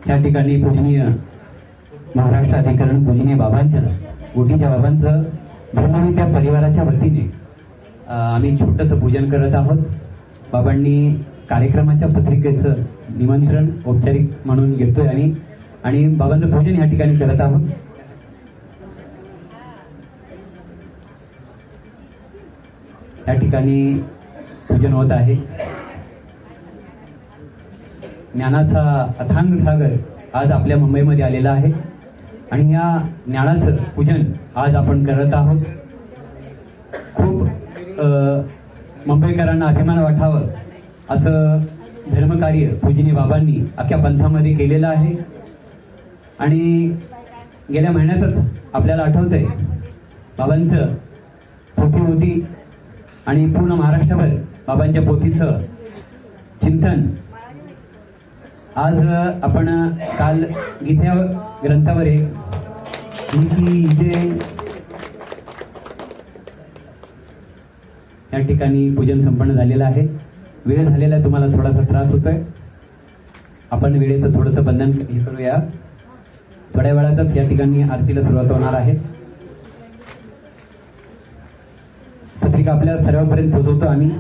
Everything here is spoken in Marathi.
त्या ठिकाणी पूजनीय महाराष्ट्र अधिकरण पूजनीय बाबांच्या गोटीच्या बाबांचं ब्रह्मविद्या परिवाराच्या वतीने आम्ही छोटंसं पूजन करत आहोत. बाबांनी कार्यक्रमाच्या पत्रिकेचं निमंत्रण औपचारिक म्हणून घेतोय आम्ही आणि बाबांचं पूजन या ठिकाणी करत आहोत. या ठिकाणी पूजन होत आहे. ज्ञानाचा अथांग सागर आज आपल्या मुंबईमध्ये आलेला आहे आणि या ज्ञानाचं पूजन आज आपण करत आहोत. खूप मुंबईकरांना अभिमान वाटावं असं धर्मकार्य पूजनीय बाबांनी अख्ख्या पंथामध्ये केलेलं आहे. आणि गेल्या महिन्यातच आपल्याला आठवतंय बाबांचं पोथी होती आणि पूर्ण महाराष्ट्रभर बाबांच्या पोथीचं चिंतन. आज आपण काल गीता ग्रंथावर या ठिकाणी पूजन संपन्न झालेलं आहे. वेळ झालेला तुम्हाला थोडासा त्रास होतोय. आपण वेळेचं थोडंसं बंधन हे करूया. थोड्या वेळातच या ठिकाणी आरतीला सुरुवात होणार आहे. पत्रिका आपल्या सर्वांपर्यंत पोहोचवतो आम्ही.